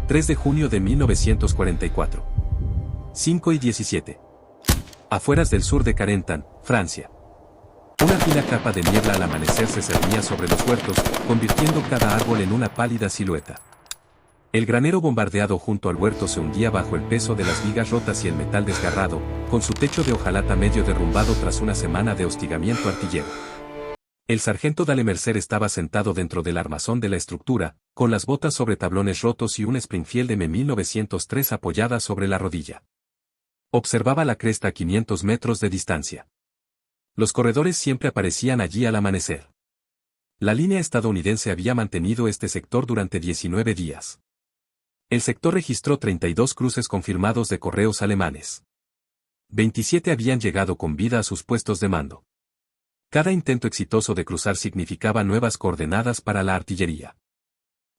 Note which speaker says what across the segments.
Speaker 1: 3 de junio de 1944. 5:17. Afueras del sur de Carentan, Francia. Una fina capa de niebla al amanecer se cernía sobre los huertos, convirtiendo cada árbol en una pálida silueta. El granero bombardeado junto al huerto se hundía bajo el peso de las vigas rotas y el metal desgarrado, con su techo de hojalata medio derrumbado tras una semana de hostigamiento artillero. El sargento Dale Mercer estaba sentado dentro del armazón de la estructura, con las botas sobre tablones rotos y un Springfield M1903 apoyada sobre la rodilla. Observaba la cresta a 500 metros de distancia. Los corredores siempre aparecían allí al amanecer. La línea estadounidense había mantenido este sector durante 19 días. El sector registró 32 cruces confirmados de correos alemanes. 27 habían llegado con vida a sus puestos de mando. Cada intento exitoso de cruzar significaba nuevas coordenadas para la artillería.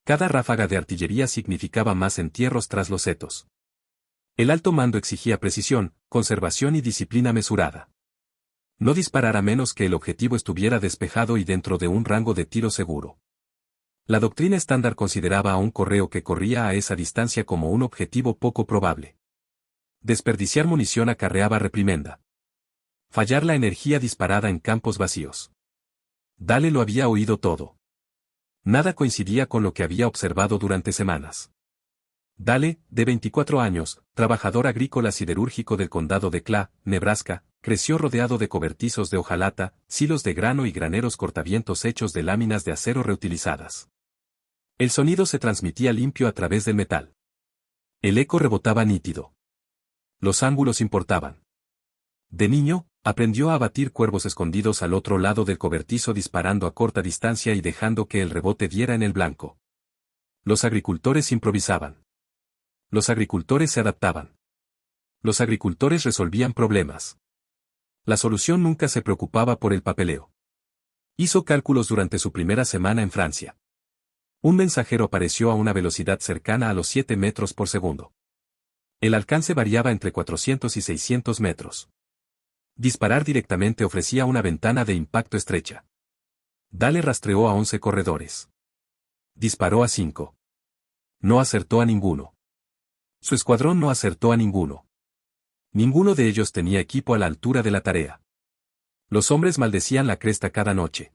Speaker 1: Cada ráfaga de artillería significaba más entierros tras los setos. El alto mando exigía precisión, conservación y disciplina mesurada. No disparar a menos que el objetivo estuviera despejado y dentro de un rango de tiro seguro. La doctrina estándar consideraba a un correo que corría a esa distancia como un objetivo poco probable. Desperdiciar munición acarreaba reprimenda. Fallar la energía disparada en campos vacíos. Dale lo había oído todo. Nada coincidía con lo que había observado durante semanas. Dale, de 24 años, trabajador agrícola siderúrgico del condado de Cla, Nebraska, creció rodeado de cobertizos de hojalata, silos de grano y graneros cortavientos hechos de láminas de acero reutilizadas. El sonido se transmitía limpio a través del metal. El eco rebotaba nítido. Los ángulos importaban. De niño, aprendió a abatir cuervos escondidos al otro lado del cobertizo disparando a corta distancia y dejando que el rebote diera en el blanco. Los agricultores improvisaban. Los agricultores se adaptaban. Los agricultores resolvían problemas. La solución nunca se preocupaba por el papeleo. Hizo cálculos durante su primera semana en Francia. Un mensajero apareció a una velocidad cercana a los 7 metros por segundo. El alcance variaba entre 400 y 600 metros. Disparar directamente ofrecía una ventana de impacto estrecha. Dale rastreó a 11 corredores. Disparó a 5. No acertó a ninguno. Su escuadrón no acertó a ninguno. Ninguno de ellos tenía equipo a la altura de la tarea. Los hombres maldecían la cresta cada noche.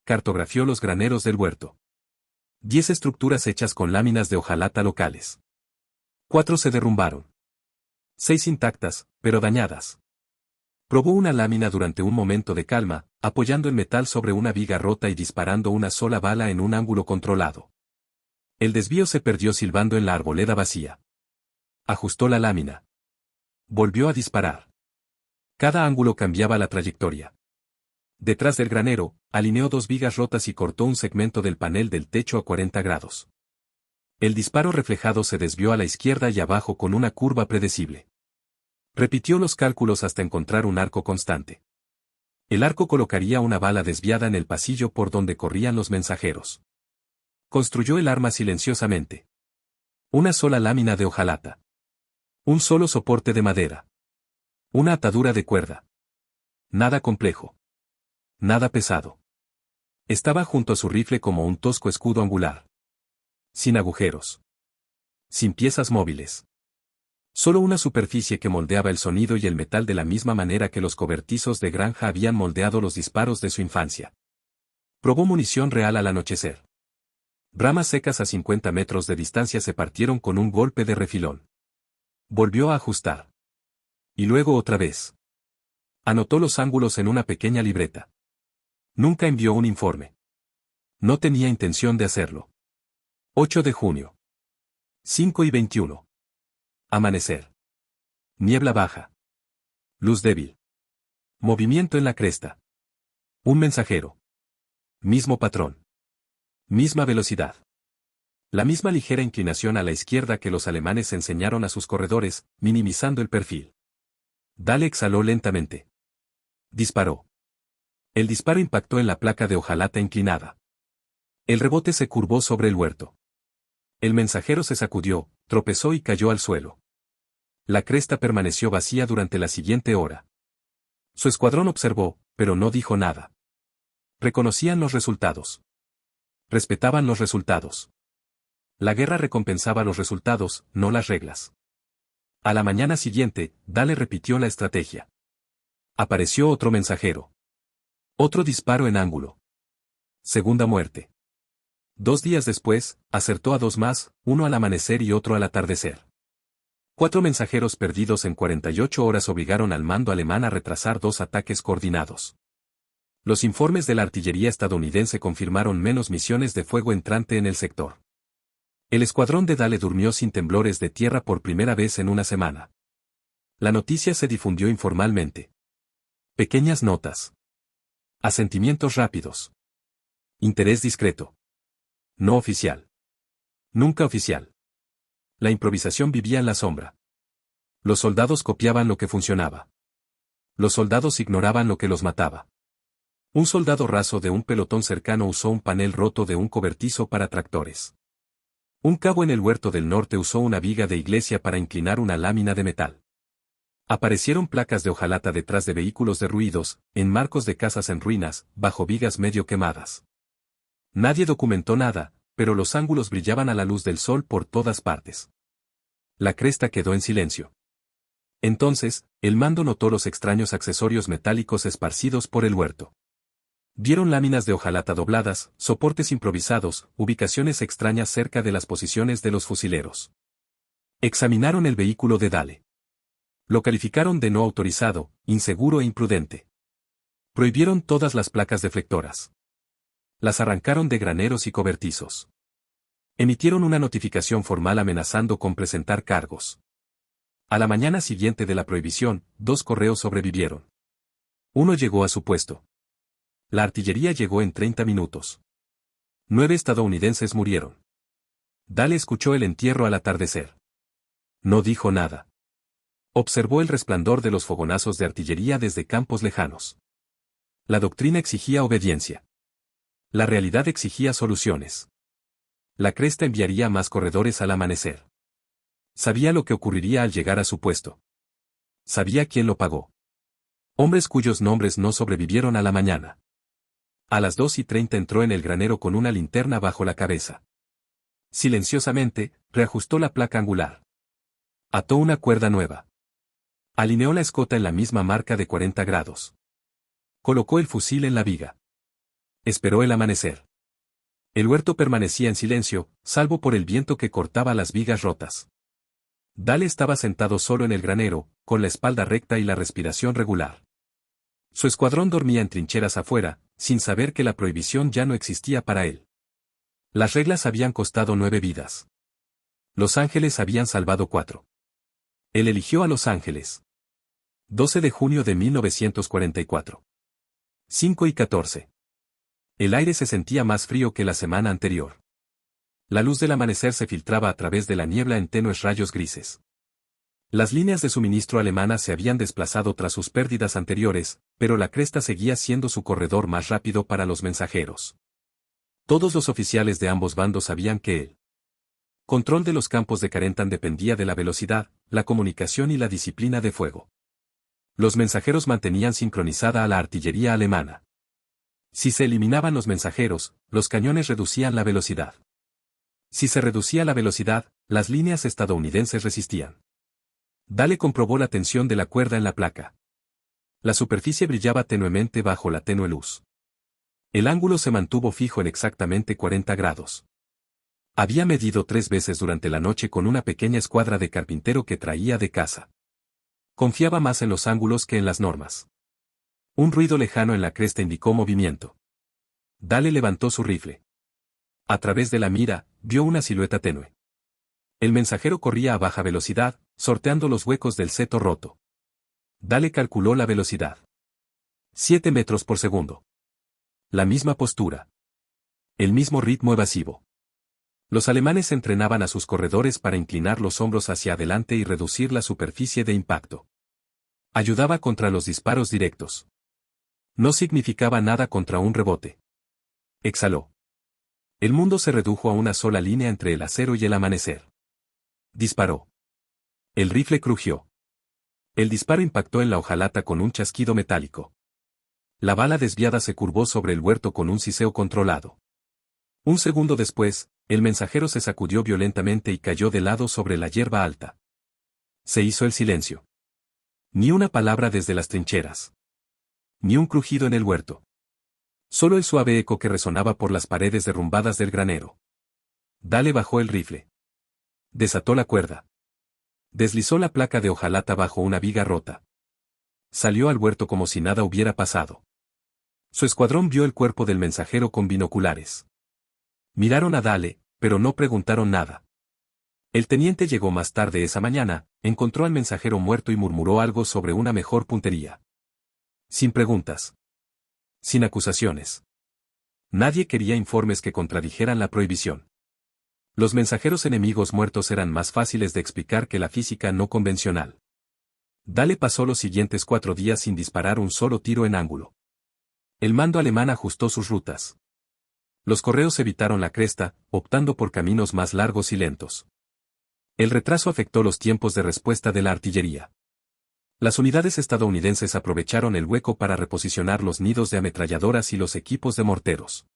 Speaker 1: Cartografió los graneros del huerto. 10 estructuras hechas con láminas de hojalata locales. 4 se derrumbaron. 6 intactas, pero dañadas. Probó una lámina durante un momento de calma, apoyando el metal sobre una viga rota y disparando una sola bala en un ángulo controlado. El desvío se perdió silbando en la arboleda vacía. Ajustó la lámina. Volvió a disparar. Cada ángulo cambiaba la trayectoria. Detrás del granero, alineó 2 vigas rotas y cortó un segmento del panel del techo a 40 grados. El disparo reflejado se desvió a la izquierda y abajo con una curva predecible. Repitió los cálculos hasta encontrar un arco constante. El arco colocaría una bala desviada en el pasillo por donde corrían los mensajeros. Construyó el arma silenciosamente. Una sola lámina de hojalata. Un solo soporte de madera. Una atadura de cuerda. Nada complejo. Nada pesado. Estaba junto a su rifle como un tosco escudo angular. Sin agujeros. Sin piezas móviles. Solo una superficie que moldeaba el sonido y el metal de la misma manera que los cobertizos de granja habían moldeado los disparos de su infancia. Probó munición real al anochecer. Ramas secas a 50 metros de distancia se partieron con un golpe de refilón. Volvió a ajustar. Y luego otra vez. Anotó los ángulos en una pequeña libreta. Nunca envió un informe. No tenía intención de hacerlo. 8 de junio. 5:21. Amanecer. Niebla baja. Luz débil. Movimiento en la cresta. Un mensajero. Mismo patrón. Misma velocidad. La misma ligera inclinación a la izquierda que los alemanes enseñaron a sus corredores, minimizando el perfil. Dale exhaló lentamente. Disparó. El disparo impactó en la placa de hojalata inclinada. El rebote se curvó sobre el huerto. El mensajero se sacudió, tropezó y cayó al suelo. La cresta permaneció vacía durante la siguiente hora. Su escuadrón observó, pero no dijo nada. Reconocían los resultados. Respetaban los resultados. La guerra recompensaba los resultados, no las reglas. A la mañana siguiente, Dale repitió la estrategia. Apareció otro mensajero. Otro disparo en ángulo. Segunda muerte. 2 días después, acertó a 2 más, uno al amanecer y otro al atardecer. 4 mensajeros perdidos en 48 horas obligaron al mando alemán a retrasar 2 ataques coordinados. Los informes de la artillería estadounidense confirmaron menos misiones de fuego entrante en el sector. El escuadrón de Dale durmió sin temblores de tierra por primera vez en una semana. La noticia se difundió informalmente. Pequeñas notas. Asentimientos rápidos. Interés discreto. No oficial. Nunca oficial. La improvisación vivía en la sombra. Los soldados copiaban lo que funcionaba. Los soldados ignoraban lo que los mataba. Un soldado raso de un pelotón cercano usó un panel roto de un cobertizo para tractores. Un cabo en el huerto del norte usó una viga de iglesia para inclinar una lámina de metal. Aparecieron placas de hojalata detrás de vehículos derruidos, en marcos de casas en ruinas, bajo vigas medio quemadas. Nadie documentó nada, pero los ángulos brillaban a la luz del sol por todas partes. La cresta quedó en silencio. Entonces, el mando notó los extraños accesorios metálicos esparcidos por el huerto. Vieron láminas de hojalata dobladas, soportes improvisados, ubicaciones extrañas cerca de las posiciones de los fusileros. Examinaron el vehículo de Dale. Lo calificaron de no autorizado, inseguro e imprudente. Prohibieron todas las placas deflectoras. Las arrancaron de graneros y cobertizos. Emitieron una notificación formal amenazando con presentar cargos. A la mañana siguiente de la prohibición, 2 correos sobrevivieron. Uno llegó a su puesto. La artillería llegó en 30 minutos. 9 estadounidenses murieron. Dale escuchó el entierro al atardecer. No dijo nada. Observó el resplandor de los fogonazos de artillería desde campos lejanos. La doctrina exigía obediencia. La realidad exigía soluciones. La cresta enviaría más corredores al amanecer. Sabía lo que ocurriría al llegar a su puesto. Sabía quién lo pagó. Hombres cuyos nombres no sobrevivieron a la mañana. A las 2:30 entró en el granero con una linterna bajo la cabeza. Silenciosamente, reajustó la placa angular. Ató una cuerda nueva. Alineó la escota en la misma marca de 40 grados. Colocó el fusil en la viga. Esperó el amanecer. El huerto permanecía en silencio, salvo por el viento que cortaba las vigas rotas. Dale estaba sentado solo en el granero, con la espalda recta y la respiración regular. Su escuadrón dormía en trincheras afuera, sin saber que la prohibición ya no existía para él. Las reglas habían costado 9 vidas. Los Ángeles habían salvado 4. Él eligió a Los Ángeles. 12 de junio de 1944. 5:14. El aire se sentía más frío que la semana anterior. La luz del amanecer se filtraba a través de la niebla en tenues rayos grises. Las líneas de suministro alemanas se habían desplazado tras sus pérdidas anteriores, pero la cresta seguía siendo su corredor más rápido para los mensajeros. Todos los oficiales de ambos bandos sabían que el control de los campos de Carentan dependía de la velocidad, la comunicación y la disciplina de fuego. Los mensajeros mantenían sincronizada a la artillería alemana. Si se eliminaban los mensajeros, los cañones reducían la velocidad. Si se reducía la velocidad, las líneas estadounidenses resistían. Dale comprobó la tensión de la cuerda en la placa. La superficie brillaba tenuemente bajo la tenue luz. El ángulo se mantuvo fijo en exactamente 40 grados. Había medido 3 veces durante la noche con una pequeña escuadra de carpintero que traía de casa. Confiaba más en los ángulos que en las normas. Un ruido lejano en la cresta indicó movimiento. Dale levantó su rifle. A través de la mira, vio una silueta tenue. El mensajero corría a baja velocidad, sorteando los huecos del seto roto. Dale calculó la velocidad. 7 metros por segundo. La misma postura. El mismo ritmo evasivo. Los alemanes entrenaban a sus corredores para inclinar los hombros hacia adelante y reducir la superficie de impacto. Ayudaba contra los disparos directos. No significaba nada contra un rebote. Exhaló. El mundo se redujo a una sola línea entre el acero y el amanecer. Disparó. El rifle crujió. El disparo impactó en la hojalata con un chasquido metálico. La bala desviada se curvó sobre el huerto con un siseo controlado. Un segundo después, El mensajero se sacudió violentamente y cayó de lado sobre la hierba alta. Se hizo el silencio. Ni una palabra desde las trincheras. Ni un crujido en el huerto. Solo el suave eco que resonaba por las paredes derrumbadas del granero. Dale bajó el rifle. Desató la cuerda. Deslizó la placa de hojalata bajo una viga rota. Salió al huerto como si nada hubiera pasado. Su escuadrón vio el cuerpo del mensajero con binoculares. Miraron a Dale, pero no preguntaron nada. El teniente llegó más tarde esa mañana, encontró al mensajero muerto y murmuró algo sobre una mejor puntería. Sin preguntas. Sin acusaciones. Nadie quería informes que contradijeran la prohibición. Los mensajeros enemigos muertos eran más fáciles de explicar que la física no convencional. Dale pasó los siguientes 4 días sin disparar un solo tiro en ángulo. El mando alemán ajustó sus rutas. Los correos evitaron la cresta, optando por caminos más largos y lentos. El retraso afectó los tiempos de respuesta de la artillería. Las unidades estadounidenses aprovecharon el hueco para reposicionar los nidos de ametralladoras y los equipos de morteros.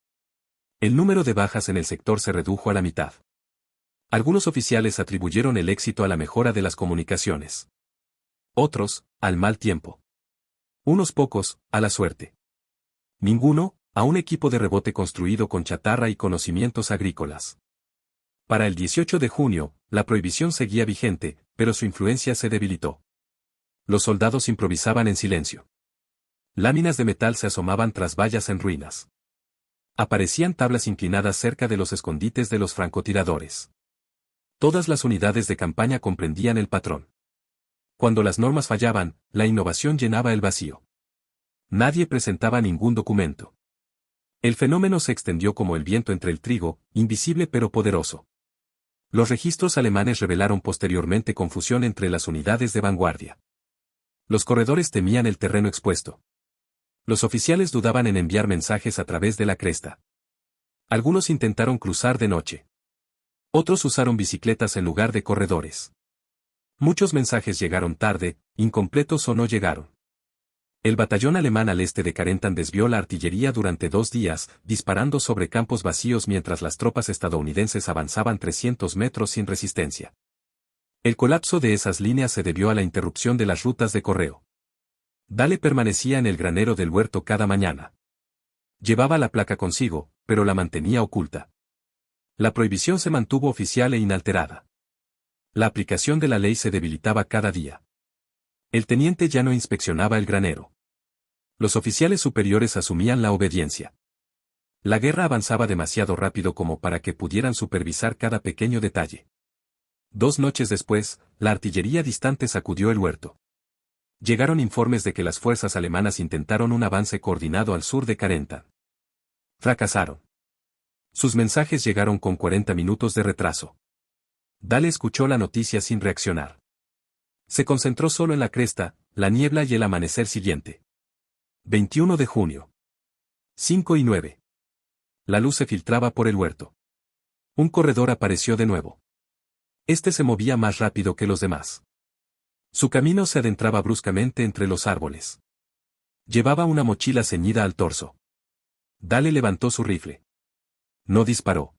Speaker 1: El número de bajas en el sector se redujo a la mitad. Algunos oficiales atribuyeron el éxito a la mejora de las comunicaciones. Otros, al mal tiempo. Unos pocos, a la suerte. Ninguno, a un equipo de rebote construido con chatarra y conocimientos agrícolas. Para el 18 de junio, la prohibición seguía vigente, pero su influencia se debilitó. Los soldados improvisaban en silencio. Láminas de metal se asomaban tras vallas en ruinas. Aparecían tablas inclinadas cerca de los escondites de los francotiradores. Todas las unidades de campaña comprendían el patrón. Cuando las normas fallaban, la innovación llenaba el vacío. Nadie presentaba ningún documento. El fenómeno se extendió como el viento entre el trigo, invisible pero poderoso. Los registros alemanes revelaron posteriormente confusión entre las unidades de vanguardia. Los corredores temían el terreno expuesto. Los oficiales dudaban en enviar mensajes a través de la cresta. Algunos intentaron cruzar de noche. Otros usaron bicicletas en lugar de corredores. Muchos mensajes llegaron tarde, incompletos o no llegaron. El batallón alemán al este de Carentan desvió la artillería durante 2 días, disparando sobre campos vacíos mientras las tropas estadounidenses avanzaban 300 metros sin resistencia. El colapso de esas líneas se debió a la interrupción de las rutas de correo. Dale permanecía en el granero del huerto cada mañana. Llevaba la placa consigo, pero la mantenía oculta. La prohibición se mantuvo oficial e inalterada. La aplicación de la ley se debilitaba cada día. El teniente ya no inspeccionaba el granero. Los oficiales superiores asumían la obediencia. La guerra avanzaba demasiado rápido como para que pudieran supervisar cada pequeño detalle. 2 noches después, la artillería distante sacudió el huerto. Llegaron informes de que las fuerzas alemanas intentaron un avance coordinado al sur de Carentan. Fracasaron. Sus mensajes llegaron con 40 minutos de retraso. Dale escuchó la noticia sin reaccionar. Se concentró solo en la cresta, la niebla y el amanecer siguiente. 21 de junio. 5:09. La luz se filtraba por el huerto. Un corredor apareció de nuevo. Este se movía más rápido que los demás. Su camino se adentraba bruscamente entre los árboles. Llevaba una mochila ceñida al torso. Dale levantó su rifle. No disparó.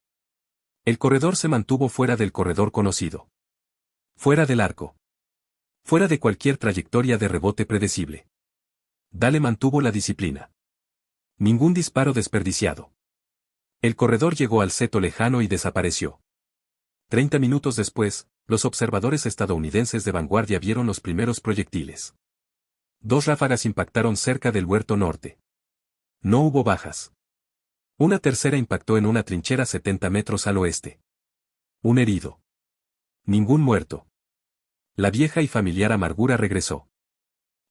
Speaker 1: El corredor se mantuvo fuera del corredor conocido. Fuera del arco. Fuera de cualquier trayectoria de rebote predecible. Dale mantuvo la disciplina. Ningún disparo desperdiciado. El corredor llegó al seto lejano y desapareció. 30 minutos después, los observadores estadounidenses de vanguardia vieron los primeros proyectiles. 2 ráfagas impactaron cerca del huerto norte. No hubo bajas. Una tercera impactó en una trinchera 70 metros al oeste. Un herido. Ningún muerto. La vieja y familiar amargura regresó.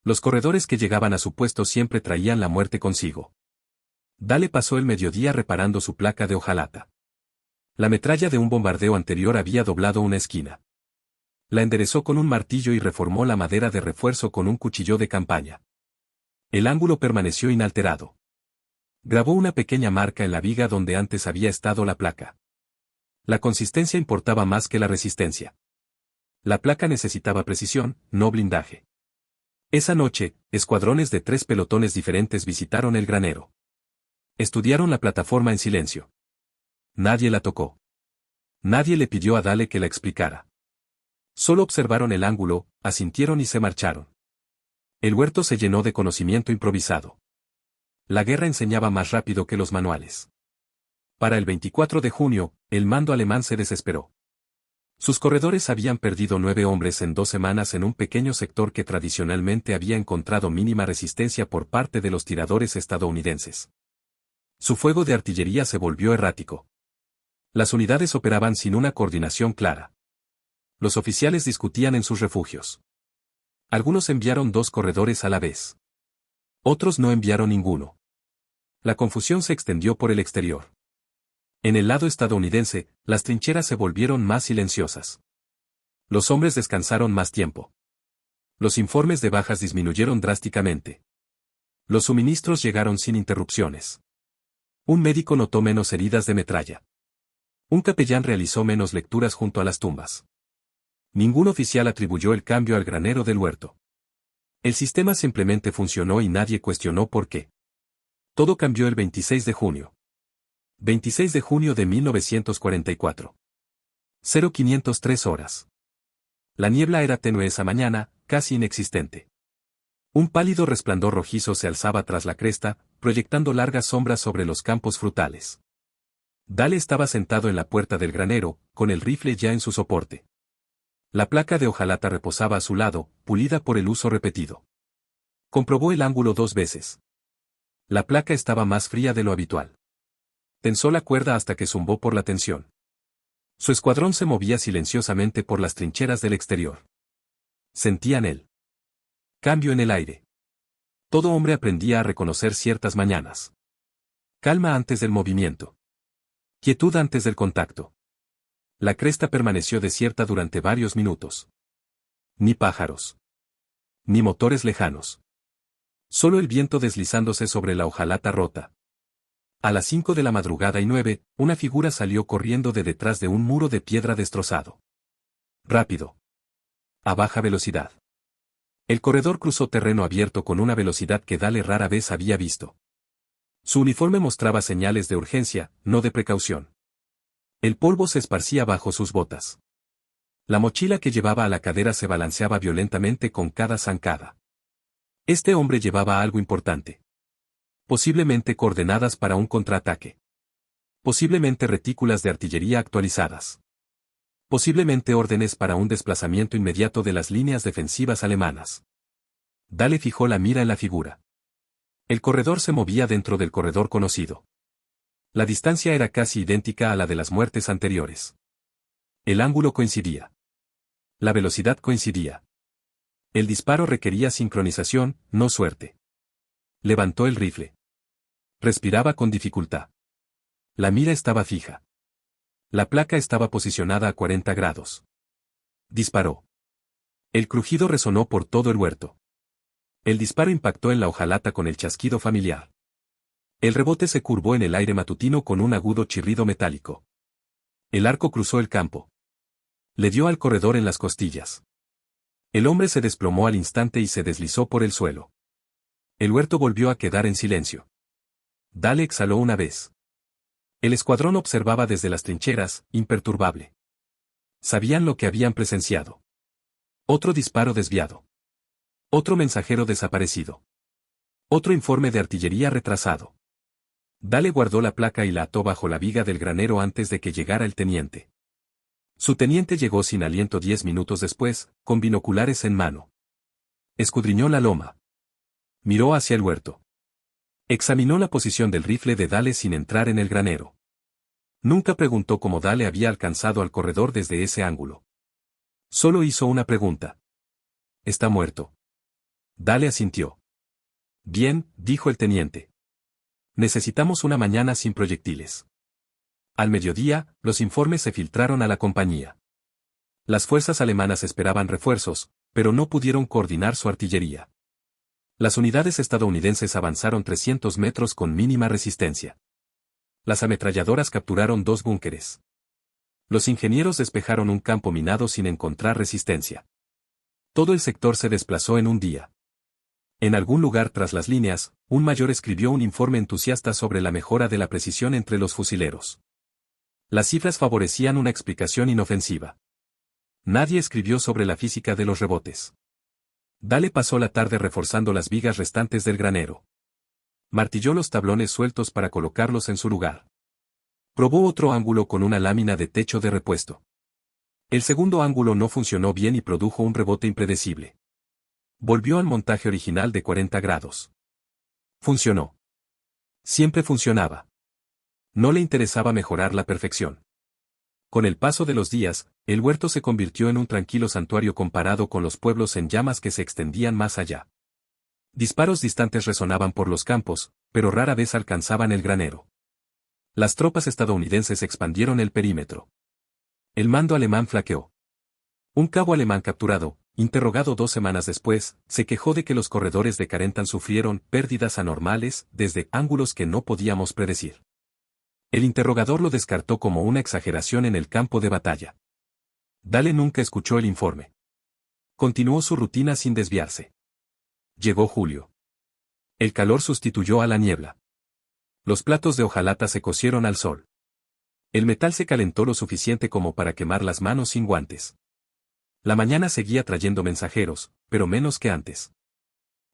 Speaker 1: Los corredores que llegaban a su puesto siempre traían la muerte consigo. Dale pasó el mediodía reparando su placa de hojalata. La metralla de un bombardeo anterior había doblado una esquina. La enderezó con un martillo y reformó la madera de refuerzo con un cuchillo de campaña. El ángulo permaneció inalterado. Grabó una pequeña marca en la viga donde antes había estado la placa. La consistencia importaba más que la resistencia. La placa necesitaba precisión, no blindaje. Esa noche, escuadrones de 3 pelotones diferentes visitaron el granero. Estudiaron la plataforma en silencio. Nadie la tocó. Nadie le pidió a Dale que la explicara. Solo observaron el ángulo, asintieron y se marcharon. El huerto se llenó de conocimiento improvisado. La guerra enseñaba más rápido que los manuales. Para el 24 de junio, el mando alemán se desesperó. Sus corredores habían perdido 9 hombres en 2 semanas en un pequeño sector que tradicionalmente había encontrado mínima resistencia por parte de los tiradores estadounidenses. Su fuego de artillería se volvió errático. Las unidades operaban sin una coordinación clara. Los oficiales discutían en sus refugios. Algunos enviaron 2 corredores a la vez. Otros no enviaron ninguno. La confusión se extendió por el exterior. En el lado estadounidense, las trincheras se volvieron más silenciosas. Los hombres descansaron más tiempo. Los informes de bajas disminuyeron drásticamente. Los suministros llegaron sin interrupciones. Un médico notó menos heridas de metralla. Un capellán realizó menos lecturas junto a las tumbas. Ningún oficial atribuyó el cambio al granero del huerto. El sistema simplemente funcionó y nadie cuestionó por qué. Todo cambió el 26 de junio. 26 de junio de 1944. 0503 horas. La niebla era tenue esa mañana, casi inexistente. Un pálido resplandor rojizo se alzaba tras la cresta, proyectando largas sombras sobre los campos frutales. Dale estaba sentado en la puerta del granero, con el rifle ya en su soporte. La placa de hojalata reposaba a su lado, pulida por el uso repetido. Comprobó el ángulo 2 veces. La placa estaba más fría de lo habitual. Tensó la cuerda hasta que zumbó por la tensión. Su escuadrón se movía silenciosamente por las trincheras del exterior. Sentían el cambio en el aire. Todo hombre aprendía a reconocer ciertas mañanas. Calma antes del movimiento. Quietud antes del contacto. La cresta permaneció desierta durante varios minutos. Ni pájaros. Ni motores lejanos. Solo el viento deslizándose sobre la hojalata rota. A las 5 de la madrugada y 9, una figura salió corriendo de detrás de un muro de piedra destrozado. Rápido. A baja velocidad. El corredor cruzó terreno abierto con una velocidad que Dale rara vez había visto. Su uniforme mostraba señales de urgencia, no de precaución. El polvo se esparcía bajo sus botas. La mochila que llevaba a la cadera se balanceaba violentamente con cada zancada. Este hombre llevaba algo importante. Posiblemente coordenadas para un contraataque. Posiblemente retículas de artillería actualizadas. Posiblemente órdenes para un desplazamiento inmediato de las líneas defensivas alemanas. Dale fijó la mira en la figura. El corredor se movía dentro del corredor conocido. La distancia era casi idéntica a la de las muertes anteriores. El ángulo coincidía. La velocidad coincidía. El disparo requería sincronización, no suerte. Levantó el rifle. Respiraba con dificultad. La mira estaba fija. La placa estaba posicionada a 40 grados. Disparó. El crujido resonó por todo el huerto. El disparo impactó en la hojalata con el chasquido familiar. El rebote se curvó en el aire matutino con un agudo chirrido metálico. El arco cruzó el campo. Le dio al corredor en las costillas. El hombre se desplomó al instante y se deslizó por el suelo. El huerto volvió a quedar en silencio. Dale exhaló una vez. El escuadrón observaba desde las trincheras, imperturbable. Sabían lo que habían presenciado. Otro disparo desviado. Otro mensajero desaparecido. Otro informe de artillería retrasado. Dale guardó la placa y la ató bajo la viga del granero antes de que llegara el teniente. Su teniente llegó sin aliento 10 minutos después, con binoculares en mano. Escudriñó la loma. Miró hacia el huerto. Examinó la posición del rifle de Dale sin entrar en el granero. Nunca preguntó cómo Dale había alcanzado al corredor desde ese ángulo. Solo hizo una pregunta. ¿Está muerto? Dale asintió. Bien, dijo el teniente. Necesitamos una mañana sin proyectiles. Al mediodía, los informes se filtraron a la compañía. Las fuerzas alemanas esperaban refuerzos, pero no pudieron coordinar su artillería. Las unidades estadounidenses avanzaron 300 metros con mínima resistencia. Las ametralladoras capturaron 2 búnkeres. Los ingenieros despejaron un campo minado sin encontrar resistencia. Todo el sector se desplazó en un día. En algún lugar tras las líneas, un mayor escribió un informe entusiasta sobre la mejora de la precisión entre los fusileros. Las cifras favorecían una explicación inofensiva. Nadie escribió sobre la física de los rebotes. Dale pasó la tarde reforzando las vigas restantes del granero. Martilló los tablones sueltos para colocarlos en su lugar. Probó otro ángulo con una lámina de techo de repuesto. El segundo ángulo no funcionó bien y produjo un rebote impredecible. Volvió al montaje original de 40 grados. Funcionó. Siempre funcionaba. No le interesaba mejorar la perfección. Con el paso de los días, el huerto se convirtió en un tranquilo santuario comparado con los pueblos en llamas que se extendían más allá. Disparos distantes resonaban por los campos, pero rara vez alcanzaban el granero. Las tropas estadounidenses expandieron el perímetro. El mando alemán flaqueó. Un cabo alemán capturado, interrogado 2 semanas después, se quejó de que los corredores de Carentan sufrieron pérdidas anormales desde ángulos que no podíamos predecir. El interrogador lo descartó como una exageración en el campo de batalla. Dale nunca escuchó el informe. Continuó su rutina sin desviarse. Llegó julio. El calor sustituyó a la niebla. Los platos de hojalata se cocieron al sol. El metal se calentó lo suficiente como para quemar las manos sin guantes. La mañana seguía trayendo mensajeros, pero menos que antes.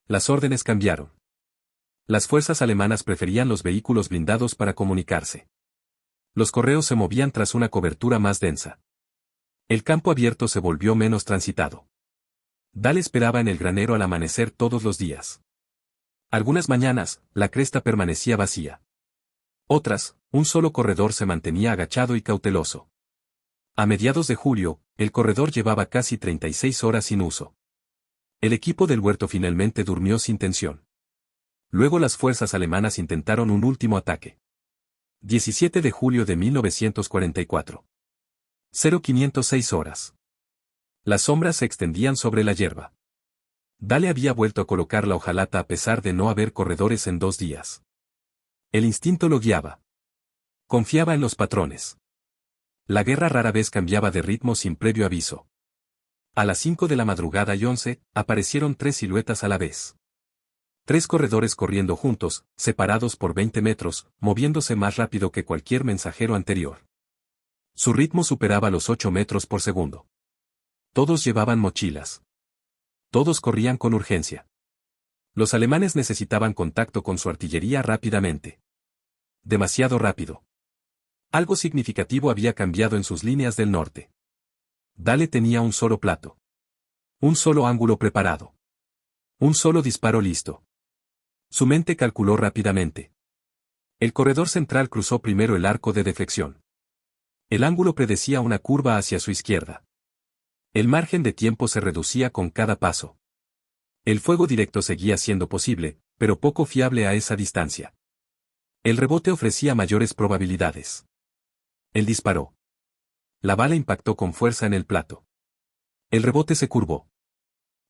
Speaker 1: Las órdenes cambiaron. Las fuerzas alemanas preferían los vehículos blindados para comunicarse. Los correos se movían tras una cobertura más densa. El campo abierto se volvió menos transitado. Dale esperaba en el granero al amanecer todos los días. Algunas mañanas, la cresta permanecía vacía. Otras, un solo corredor se mantenía agachado y cauteloso. A mediados de julio, el corredor llevaba casi 36 horas sin uso. El equipo del huerto finalmente durmió sin tensión. Luego las fuerzas alemanas intentaron un último ataque. 17 de julio de 1944. 0506 horas. Las sombras se extendían sobre la hierba. Dale había vuelto a colocar la hojalata a pesar de no haber corredores en 2 días. El instinto lo guiaba. Confiaba en los patrones. La guerra rara vez cambiaba de ritmo sin previo aviso. A las 5 de la madrugada y 11, aparecieron 3 siluetas a la vez. 3 corredores corriendo juntos, separados por 20 metros, moviéndose más rápido que cualquier mensajero anterior. Su ritmo superaba los 8 metros por segundo. Todos llevaban mochilas. Todos corrían con urgencia. Los alemanes necesitaban contacto con su artillería rápidamente. Demasiado rápido. Algo significativo había cambiado en sus líneas del norte. Dale tenía un solo plato. Un solo ángulo preparado. Un solo disparo listo. Su mente calculó rápidamente. El corredor central cruzó primero el arco de deflexión. El ángulo predecía una curva hacia su izquierda. El margen de tiempo se reducía con cada paso. El fuego directo seguía siendo posible, pero poco fiable a esa distancia. El rebote ofrecía mayores probabilidades. Él disparó. La bala impactó con fuerza en el plato. El rebote se curvó.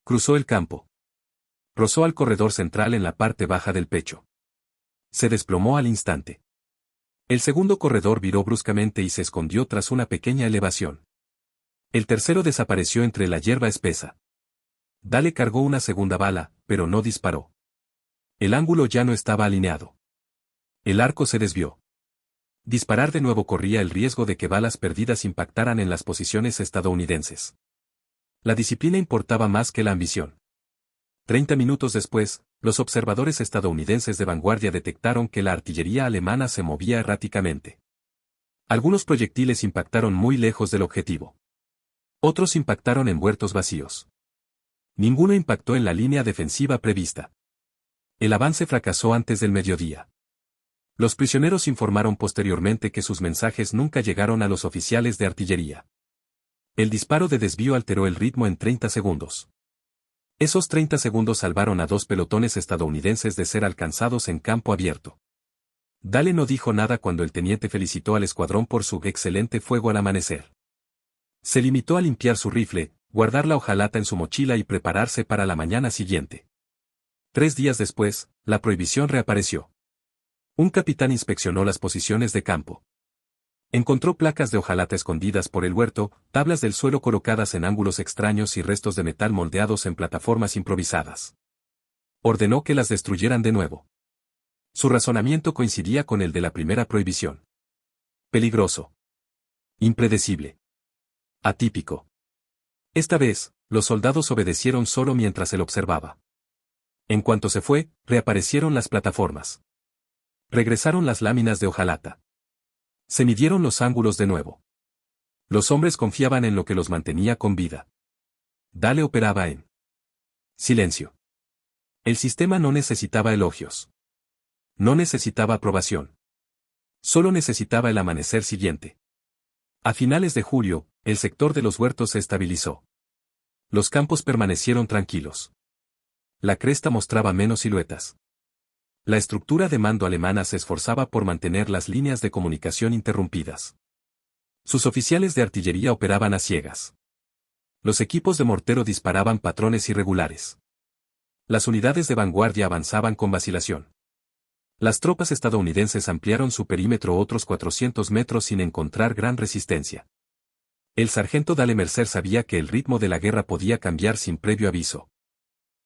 Speaker 1: Cruzó el campo. Rozó al corredor central en la parte baja del pecho. Se desplomó al instante. El segundo corredor viró bruscamente y se escondió tras una pequeña elevación. El tercero desapareció entre la hierba espesa. Dale cargó una segunda bala, pero no disparó. El ángulo ya no estaba alineado. El arco se desvió. Disparar de nuevo corría el riesgo de que balas perdidas impactaran en las posiciones estadounidenses. La disciplina importaba más que la ambición. 30 minutos después, los observadores estadounidenses de vanguardia detectaron que la artillería alemana se movía erráticamente. Algunos proyectiles impactaron muy lejos del objetivo. Otros impactaron en huertos vacíos. Ninguno impactó en la línea defensiva prevista. El avance fracasó antes del mediodía. Los prisioneros informaron posteriormente que sus mensajes nunca llegaron a los oficiales de artillería. El disparo de desvío alteró el ritmo en 30 segundos. Esos 30 segundos salvaron a 2 pelotones estadounidenses de ser alcanzados en campo abierto. Dale no dijo nada cuando el teniente felicitó al escuadrón por su excelente fuego al amanecer. Se limitó a limpiar su rifle, guardar la hojalata en su mochila y prepararse para la mañana siguiente. 3 días después, la prohibición reapareció. Un capitán inspeccionó las posiciones de campo. Encontró placas de hojalata escondidas por el huerto, tablas del suelo colocadas en ángulos extraños y restos de metal moldeados en plataformas improvisadas. Ordenó que las destruyeran de nuevo. Su razonamiento coincidía con el de la primera prohibición. Peligroso. Impredecible. Atípico. Esta vez, los soldados obedecieron solo mientras él observaba. En cuanto se fue, reaparecieron las plataformas. Regresaron las láminas de hojalata. Se midieron los ángulos de nuevo. Los hombres confiaban en lo que los mantenía con vida. Dale operaba en silencio. El sistema no necesitaba elogios. No necesitaba aprobación. Solo necesitaba el amanecer siguiente. A finales de julio, el sector de los huertos se estabilizó. Los campos permanecieron tranquilos. La cresta mostraba menos siluetas. La estructura de mando alemana se esforzaba por mantener las líneas de comunicación interrumpidas. Sus oficiales de artillería operaban a ciegas. Los equipos de mortero disparaban patrones irregulares. Las unidades de vanguardia avanzaban con vacilación. Las tropas estadounidenses ampliaron su perímetro otros 400 metros sin encontrar gran resistencia. El sargento Dale Mercer sabía que el ritmo de la guerra podía cambiar sin previo aviso.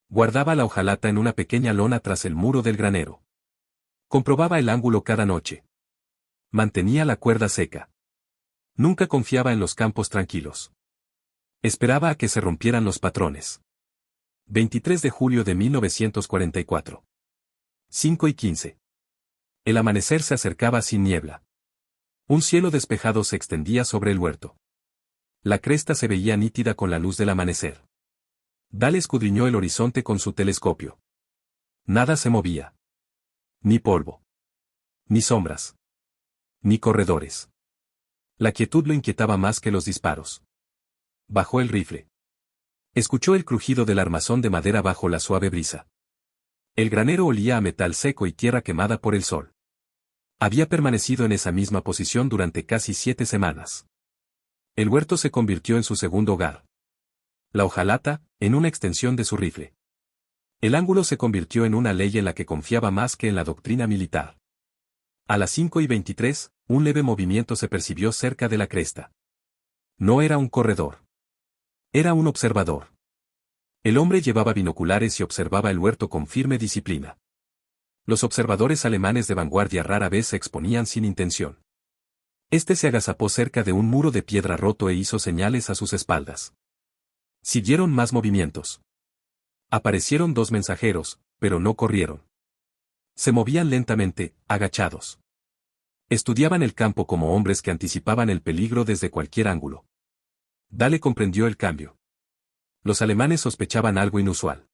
Speaker 1: Guardaba la hojalata en una pequeña lona tras el muro del granero. Comprobaba el ángulo cada noche. Mantenía la cuerda seca. Nunca confiaba en los campos tranquilos. Esperaba a que se rompieran los patrones. 23 de julio de 1944. 5:15. El amanecer se acercaba sin niebla. Un cielo despejado se extendía sobre el huerto. La cresta se veía nítida con la luz del amanecer. Dale escudriñó el horizonte con su telescopio. Nada se movía. Ni polvo. Ni sombras. Ni corredores. La quietud lo inquietaba más que los disparos. Bajó el rifle. Escuchó el crujido del armazón de madera bajo la suave brisa. El granero olía a metal seco y tierra quemada por el sol. Había permanecido en esa misma posición durante casi 7 semanas. El huerto se convirtió en su segundo hogar. La hojalata, en una extensión de su rifle. El ángulo se convirtió en una ley en la que confiaba más que en la doctrina militar. A las 5:23, un leve movimiento se percibió cerca de la cresta. No era un corredor. Era un observador. El hombre llevaba binoculares y observaba el huerto con firme disciplina. Los observadores alemanes de vanguardia rara vez se exponían sin intención. Este se agazapó cerca de un muro de piedra roto e hizo señales a sus espaldas. Siguieron más movimientos. Aparecieron 2 mensajeros, pero no corrieron. Se movían lentamente, agachados. Estudiaban el campo como hombres que anticipaban el peligro desde cualquier ángulo. Dale comprendió el cambio. Los alemanes sospechaban algo inusual.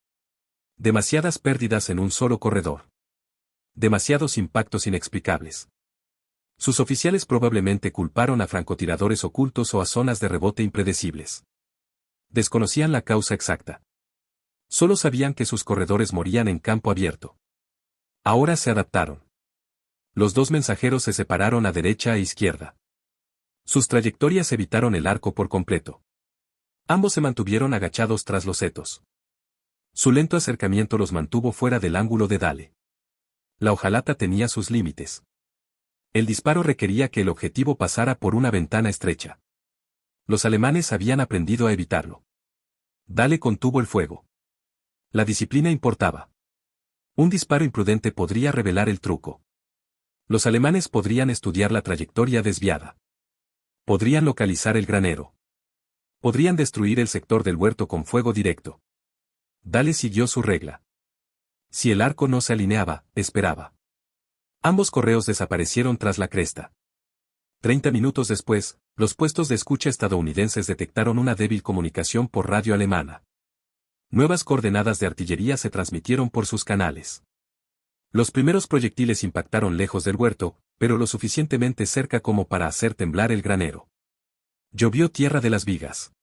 Speaker 1: Demasiadas pérdidas en un solo corredor. Demasiados impactos inexplicables. Sus oficiales probablemente culparon a francotiradores ocultos o a zonas de rebote impredecibles. Desconocían la causa exacta. Solo sabían que sus corredores morían en campo abierto. Ahora se adaptaron. Los 2 mensajeros se separaron a derecha e izquierda. Sus trayectorias evitaron el arco por completo. Ambos se mantuvieron agachados tras los setos. Su lento acercamiento los mantuvo fuera del ángulo de Dale. La hojalata tenía sus límites. El disparo requería que el objetivo pasara por una ventana estrecha. Los alemanes habían aprendido a evitarlo. Dale contuvo el fuego. La disciplina importaba. Un disparo imprudente podría revelar el truco. Los alemanes podrían estudiar la trayectoria desviada. Podrían localizar el granero. Podrían destruir el sector del huerto con fuego directo. Dale siguió su regla. Si el arco no se alineaba, esperaba. Ambos correos desaparecieron tras la cresta. 30 minutos después, los puestos de escucha estadounidenses detectaron una débil comunicación por radio alemana. Nuevas coordenadas de artillería se transmitieron por sus canales. Los primeros proyectiles impactaron lejos del huerto, pero lo suficientemente cerca como para hacer temblar el granero. Llovió tierra de las vigas.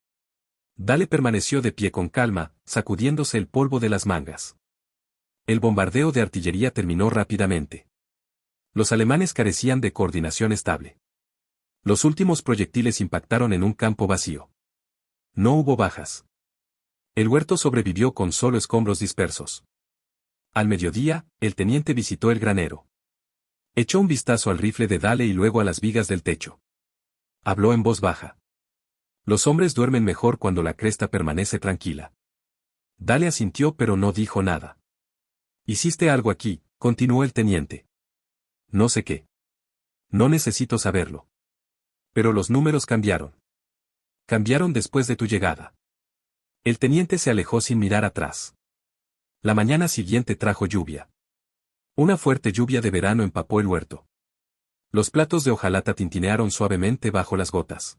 Speaker 1: Dale permaneció de pie con calma, sacudiéndose el polvo de las mangas. El bombardeo de artillería terminó rápidamente. Los alemanes carecían de coordinación estable. Los últimos proyectiles impactaron en un campo vacío. No hubo bajas. El huerto sobrevivió con solo escombros dispersos. Al mediodía, el teniente visitó el granero. Echó un vistazo al rifle de Dale y luego a las vigas del techo. Habló en voz baja. Los hombres duermen mejor cuando la cresta permanece tranquila. Dale asintió pero no dijo nada. Hiciste algo aquí, continuó el teniente. No sé qué. No necesito saberlo. Pero los números cambiaron. Cambiaron después de tu llegada. El teniente se alejó sin mirar atrás. La mañana siguiente trajo lluvia. Una fuerte lluvia de verano empapó el huerto. Los platos de hojalata tintinearon suavemente bajo las gotas.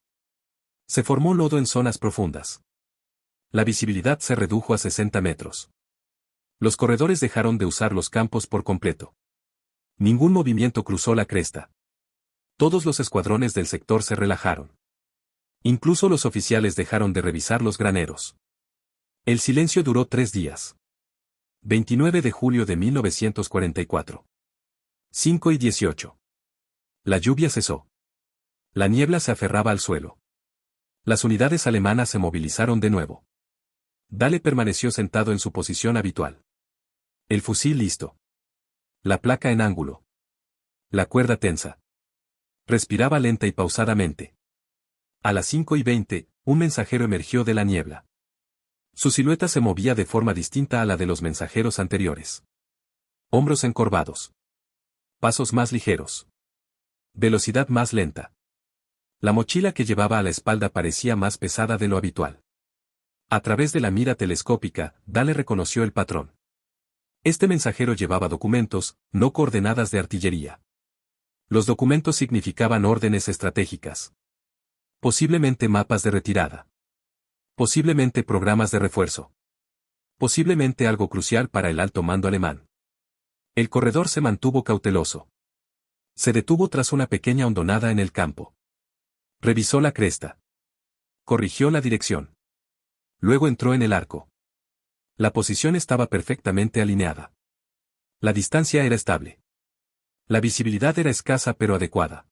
Speaker 1: Se formó lodo en zonas profundas. La visibilidad se redujo a 60 metros. Los corredores dejaron de usar los campos por completo. Ningún movimiento cruzó la cresta. Todos los escuadrones del sector se relajaron. Incluso los oficiales dejaron de revisar los graneros. El silencio duró 3 días. 29 de julio de 1944. 5:18. La lluvia cesó. La niebla se aferraba al suelo. Las unidades alemanas se movilizaron de nuevo. Dahle permaneció sentado en su posición habitual. El fusil listo. La placa en ángulo. La cuerda tensa. Respiraba lenta y pausadamente. A las 5:20, un mensajero emergió de la niebla. Su silueta se movía de forma distinta a la de los mensajeros anteriores. Hombros encorvados. Pasos más ligeros. Velocidad más lenta. La mochila que llevaba a la espalda parecía más pesada de lo habitual. A través de la mira telescópica, Dahle reconoció el patrón. Este mensajero llevaba documentos, no coordenadas de artillería. Los documentos significaban órdenes estratégicas. Posiblemente mapas de retirada. Posiblemente programas de refuerzo. Posiblemente algo crucial para el alto mando alemán. El corredor se mantuvo cauteloso. Se detuvo tras una pequeña hondonada en el campo. Revisó la cresta. Corrigió la dirección. Luego entró en el arco. La posición estaba perfectamente alineada. La distancia era estable. La visibilidad era escasa pero adecuada.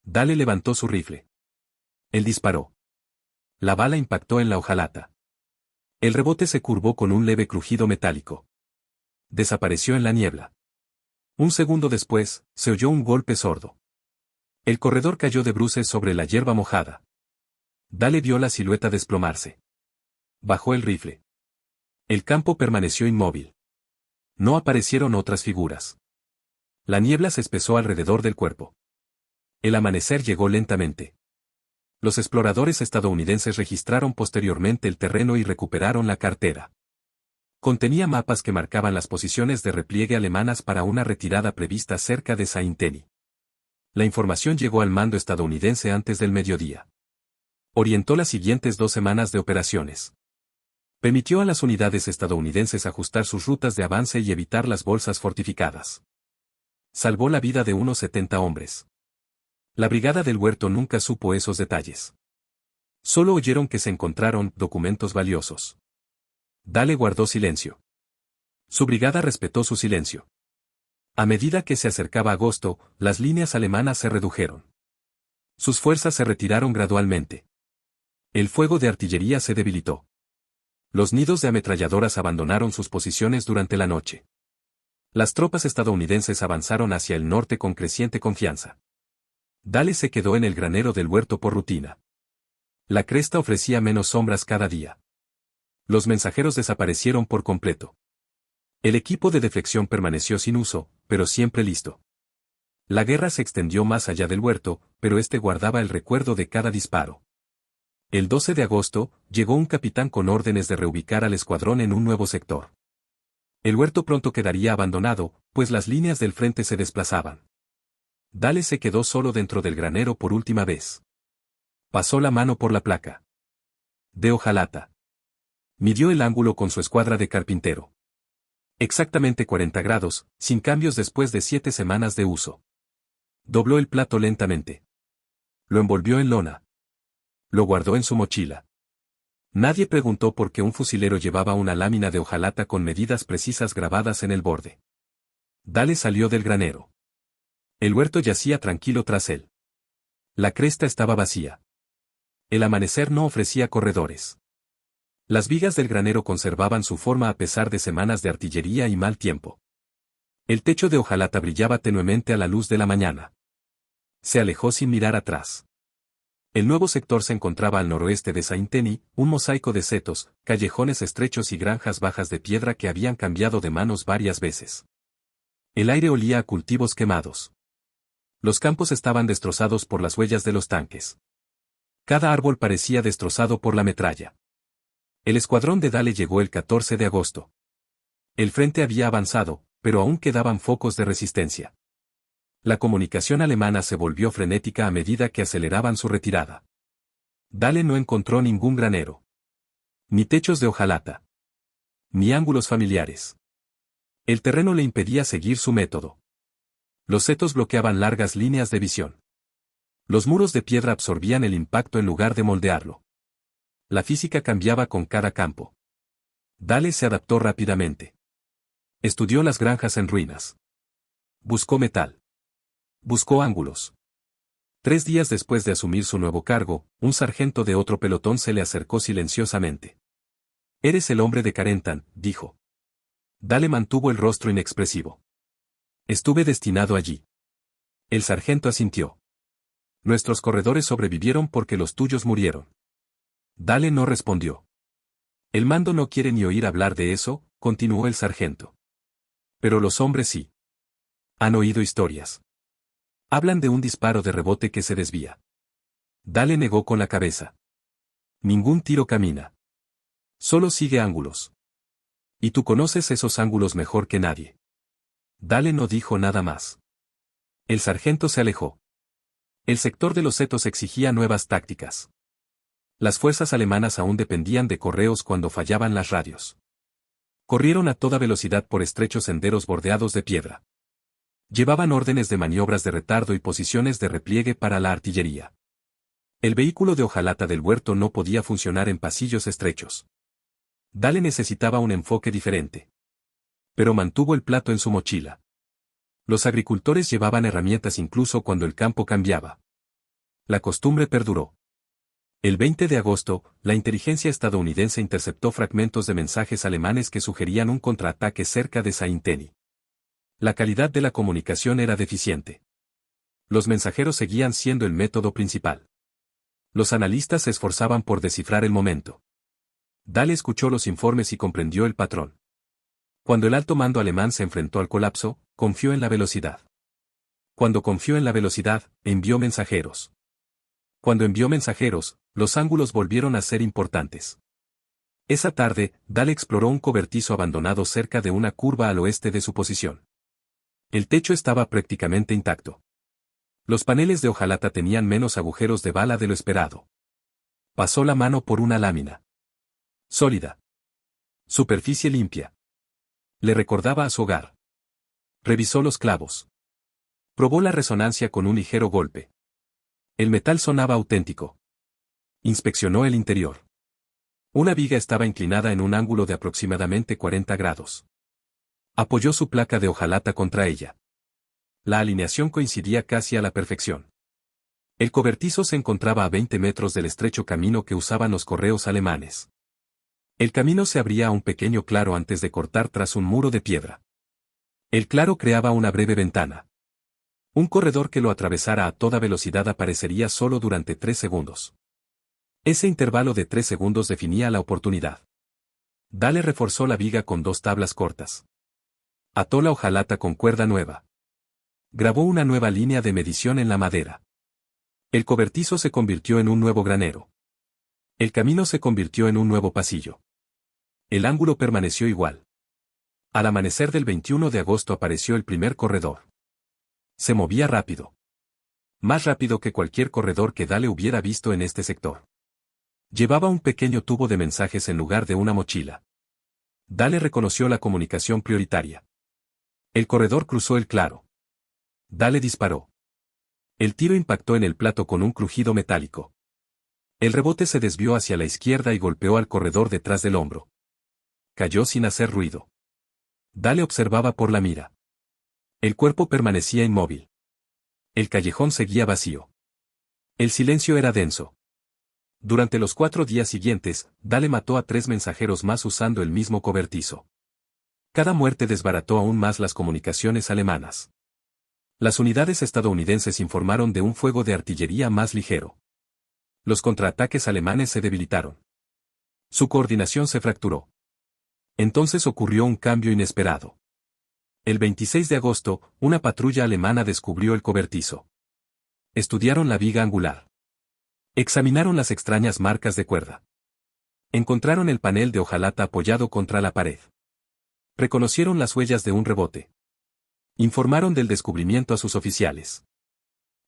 Speaker 1: Dahle levantó su rifle. Él disparó. La bala impactó en la hojalata. El rebote se curvó con un leve crujido metálico. Desapareció en la niebla. Un segundo después, se oyó un golpe sordo. El corredor cayó de bruces sobre la hierba mojada. Dahle vio la silueta desplomarse. Bajó el rifle. El campo permaneció inmóvil. No aparecieron otras figuras. La niebla se espesó alrededor del cuerpo. El amanecer llegó lentamente. Los exploradores estadounidenses registraron posteriormente el terreno y recuperaron la cartera. Contenía mapas que marcaban las posiciones de repliegue alemanas para una retirada prevista cerca de Saint-Denis. La información llegó al mando estadounidense antes del mediodía. Orientó las siguientes 2 semanas de operaciones. Permitió a las unidades estadounidenses ajustar sus rutas de avance y evitar las bolsas fortificadas. Salvó la vida de unos 70 hombres. La brigada del huerto nunca supo esos detalles. Solo oyeron que se encontraron documentos valiosos. Dahle guardó silencio. Su brigada respetó su silencio. A medida que se acercaba agosto, las líneas alemanas se redujeron. Sus fuerzas se retiraron gradualmente. El fuego de artillería se debilitó. Los nidos de ametralladoras abandonaron sus posiciones durante la noche. Las tropas estadounidenses avanzaron hacia el norte con creciente confianza. Dahle se quedó en el granero del huerto por rutina. La cresta ofrecía menos sombras cada día. Los mensajeros desaparecieron por completo. El equipo de deflexión permaneció sin uso, pero siempre listo. La guerra se extendió más allá del huerto, pero este guardaba el recuerdo de cada disparo. El 12 de agosto, llegó un capitán con órdenes de reubicar al escuadrón en un nuevo sector. El huerto pronto quedaría abandonado, pues las líneas del frente se desplazaban. Dahle se quedó solo dentro del granero por última vez. Pasó la mano por la placa. De hojalata. Midió el ángulo con su escuadra de carpintero. Exactamente 40 grados, sin cambios después de 7 semanas de uso. Dobló el plato lentamente. Lo envolvió en lona. Lo guardó en su mochila. Nadie preguntó por qué un fusilero llevaba una lámina de hojalata con medidas precisas grabadas en el borde. Dahle salió del granero. El huerto yacía tranquilo tras él. La cresta estaba vacía. El amanecer no ofrecía corredores. Las vigas del granero conservaban su forma a pesar de semanas de artillería y mal tiempo. El techo de hojalata brillaba tenuemente a la luz de la mañana. Se alejó sin mirar atrás. El nuevo sector se encontraba al noroeste de Saint-Denis, un mosaico de setos, callejones estrechos y granjas bajas de piedra que habían cambiado de manos varias veces. El aire olía a cultivos quemados. Los campos estaban destrozados por las huellas de los tanques. Cada árbol parecía destrozado por la metralla. El escuadrón de Dale llegó el 14 de agosto. El frente había avanzado, pero aún quedaban focos de resistencia. La comunicación alemana se volvió frenética a medida que aceleraban su retirada. Dale no encontró ningún granero. Ni techos de hojalata. Ni ángulos familiares. El terreno le impedía seguir su método. Los setos bloqueaban largas líneas de visión. Los muros de piedra absorbían el impacto en lugar de moldearlo. La física cambiaba con cada campo. Dale se adaptó rápidamente. Estudió las granjas en ruinas. Buscó metal. Buscó ángulos. 3 días después de asumir su nuevo cargo, un sargento de otro pelotón se le acercó silenciosamente. «Eres el hombre de Carentan», dijo. Dale mantuvo el rostro inexpresivo. «Estuve destinado allí». El sargento asintió. «Nuestros corredores sobrevivieron porque los tuyos murieron». Dale no respondió. «El mando no quiere ni oír hablar de eso», continuó el sargento. «Pero los hombres sí. Han oído historias. Hablan de un disparo de rebote que se desvía». Dale negó con la cabeza. «Ningún tiro camina. Solo sigue ángulos. Y tú conoces esos ángulos mejor que nadie». Dale no dijo nada más. El sargento se alejó. El sector de los setos exigía nuevas tácticas. Las fuerzas alemanas aún dependían de correos cuando fallaban las radios. Corrieron a toda velocidad por estrechos senderos bordeados de piedra. Llevaban órdenes de maniobras de retardo y posiciones de repliegue para la artillería. El vehículo de hojalata del huerto no podía funcionar en pasillos estrechos. Dale necesitaba un enfoque diferente. Pero mantuvo el plato en su mochila. Los agricultores llevaban herramientas incluso cuando el campo cambiaba. La costumbre perduró. El 20 de agosto, la inteligencia estadounidense interceptó fragmentos de mensajes alemanes que sugerían un contraataque cerca de Saint-Denis. La calidad de la comunicación era deficiente. Los mensajeros seguían siendo el método principal. Los analistas se esforzaban por descifrar el momento. Dale escuchó los informes y comprendió el patrón. Cuando el alto mando alemán se enfrentó al colapso, confió en la velocidad. Cuando confió en la velocidad, envió mensajeros. Cuando envió mensajeros, los ángulos volvieron a ser importantes. Esa tarde, Dale exploró un cobertizo abandonado cerca de una curva al oeste de su posición. El techo estaba prácticamente intacto. Los paneles de hojalata tenían menos agujeros de bala de lo esperado. Pasó la mano por una lámina. Sólida. Superficie limpia. Le recordaba a su hogar. Revisó los clavos. Probó la resonancia con un ligero golpe. El metal sonaba auténtico. Inspeccionó el interior. Una viga estaba inclinada en un ángulo de aproximadamente 40 grados. Apoyó su placa de hojalata contra ella. La alineación coincidía casi a la perfección. El cobertizo se encontraba a 20 metros del estrecho camino que usaban los correos alemanes. El camino se abría a un pequeño claro antes de cortar tras un muro de piedra. El claro creaba una breve ventana. Un corredor que lo atravesara a toda velocidad aparecería solo durante 3 segundos. Ese intervalo de 3 segundos definía la oportunidad. Dale reforzó la viga con 2 tablas cortas. Ató la hojalata con cuerda nueva. Grabó una nueva línea de medición en la madera. El cobertizo se convirtió en un nuevo granero. El camino se convirtió en un nuevo pasillo. El ángulo permaneció igual. Al amanecer del 21 de agosto apareció el primer corredor. Se movía rápido. Más rápido que cualquier corredor que Dale hubiera visto en este sector. Llevaba un pequeño tubo de mensajes en lugar de una mochila. Dale reconoció la comunicación prioritaria. El corredor cruzó el claro. Dale disparó. El tiro impactó en el plato con un crujido metálico. El rebote se desvió hacia la izquierda y golpeó al corredor detrás del hombro. Cayó sin hacer ruido. Dale observaba por la mira. El cuerpo permanecía inmóvil. El callejón seguía vacío. El silencio era denso. Durante los 4 días siguientes, Dale mató a 3 mensajeros más usando el mismo cobertizo. Cada muerte desbarató aún más las comunicaciones alemanas. Las unidades estadounidenses informaron de un fuego de artillería más ligero. Los contraataques alemanes se debilitaron. Su coordinación se fracturó. Entonces ocurrió un cambio inesperado. El 26 de agosto, una patrulla alemana descubrió el cobertizo. Estudiaron la viga angular. Examinaron las extrañas marcas de cuerda. Encontraron el panel de hojalata apoyado contra la pared. Reconocieron las huellas de un rebote. Informaron del descubrimiento a sus oficiales.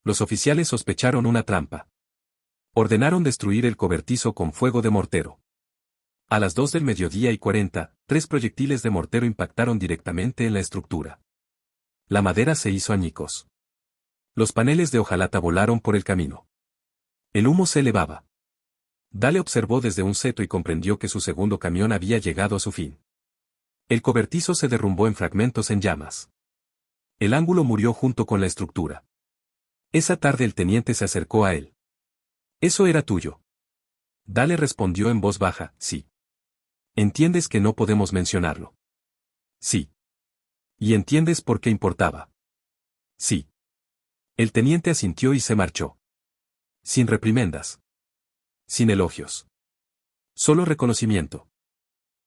Speaker 1: Los oficiales sospecharon una trampa. Ordenaron destruir el cobertizo con fuego de mortero. A las 2:40, 3 proyectiles de mortero impactaron directamente en la estructura. La madera se hizo añicos. Los paneles de hojalata volaron por el camino. El humo se elevaba. Dale observó desde un seto y comprendió que su segundo camión había llegado a su fin. El cobertizo se derrumbó en fragmentos en llamas. El ángulo murió junto con la estructura. Esa tarde el teniente se acercó a él. «¿Eso era tuyo?» Dale respondió en voz baja, «Sí». «¿Entiendes que no podemos mencionarlo?» «Sí». «¿Y entiendes por qué importaba?» «Sí». El teniente asintió y se marchó. Sin reprimendas. Sin elogios. Solo reconocimiento.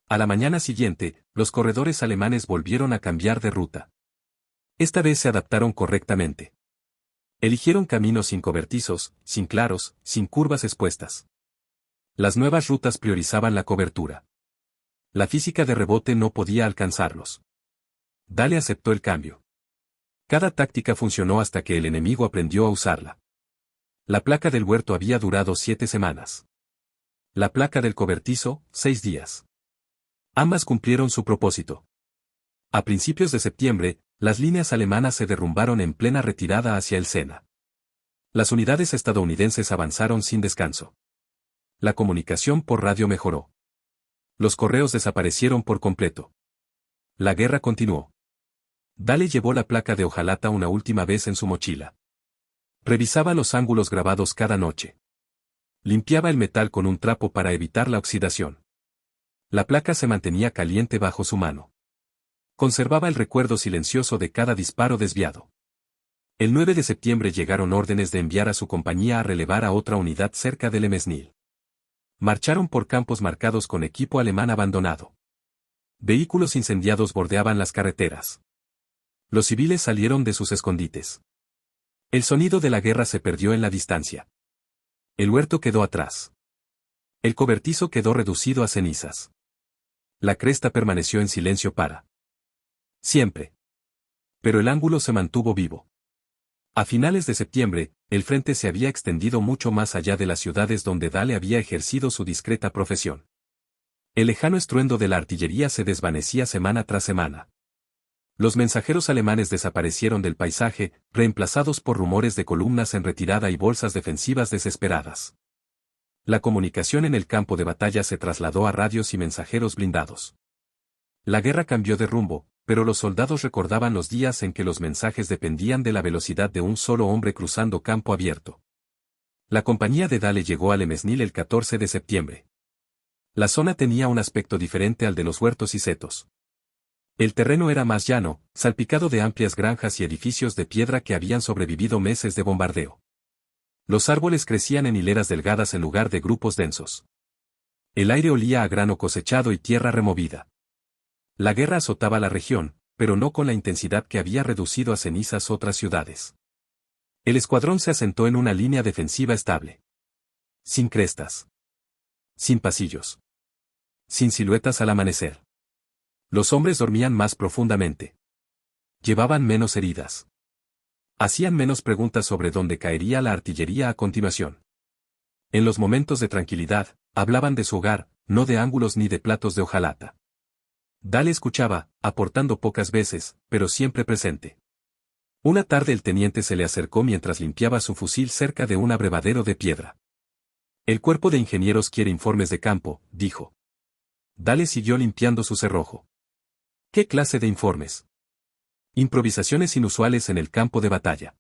Speaker 1: A la mañana siguiente, los corredores alemanes volvieron a cambiar de ruta. Esta vez se adaptaron correctamente. Eligieron caminos sin cobertizos, sin claros, sin curvas expuestas. Las nuevas rutas priorizaban la cobertura. La física de rebote no podía alcanzarlos. Dale aceptó el cambio. Cada táctica funcionó hasta que el enemigo aprendió a usarla. La placa del huerto había durado 7 semanas. La placa del cobertizo, 6 días. Ambas cumplieron su propósito. A principios de septiembre, las líneas alemanas se derrumbaron en plena retirada hacia el Sena. Las unidades estadounidenses avanzaron sin descanso. La comunicación por radio mejoró. Los correos desaparecieron por completo. La guerra continuó. Dale llevó la placa de hojalata una última vez en su mochila. Revisaba los ángulos grabados cada noche. Limpiaba el metal con un trapo para evitar la oxidación. La placa se mantenía caliente bajo su mano. Conservaba el recuerdo silencioso de cada disparo desviado. El 9 de septiembre llegaron órdenes de enviar a su compañía a relevar a otra unidad cerca del Mesnil. Marcharon por campos marcados con equipo alemán abandonado. Vehículos incendiados bordeaban las carreteras. Los civiles salieron de sus escondites. El sonido de la guerra se perdió en la distancia. El huerto quedó atrás. El cobertizo quedó reducido a cenizas. La cresta permaneció en silencio para siempre. Pero el ángulo se mantuvo vivo. A finales de septiembre, el frente se había extendido mucho más allá de las ciudades donde Dale había ejercido su discreta profesión. El lejano estruendo de la artillería se desvanecía semana tras semana. Los mensajeros alemanes desaparecieron del paisaje, reemplazados por rumores de columnas en retirada y bolsas defensivas desesperadas. La comunicación en el campo de batalla se trasladó a radios y mensajeros blindados. La guerra cambió de rumbo, pero los soldados recordaban los días en que los mensajes dependían de la velocidad de un solo hombre cruzando campo abierto. La compañía de Dale llegó al Mesnil el 14 de septiembre. La zona tenía un aspecto diferente al de los huertos y setos. El terreno era más llano, salpicado de amplias granjas y edificios de piedra que habían sobrevivido meses de bombardeo. Los árboles crecían en hileras delgadas en lugar de grupos densos. El aire olía a grano cosechado y tierra removida. La guerra azotaba la región, pero no con la intensidad que había reducido a cenizas otras ciudades. El escuadrón se asentó en una línea defensiva estable. Sin crestas. Sin pasillos. Sin siluetas al amanecer. Los hombres dormían más profundamente. Llevaban menos heridas. Hacían menos preguntas sobre dónde caería la artillería a continuación. En los momentos de tranquilidad, hablaban de su hogar, no de ángulos ni de platos de hojalata. Dale escuchaba, aportando pocas veces, pero siempre presente. Una tarde el teniente se le acercó mientras limpiaba su fusil cerca de un abrevadero de piedra. El cuerpo de ingenieros quiere informes de campo, dijo. Dale siguió limpiando su cerrojo. ¿Qué clase de informes? Improvisaciones inusuales en el campo de batalla.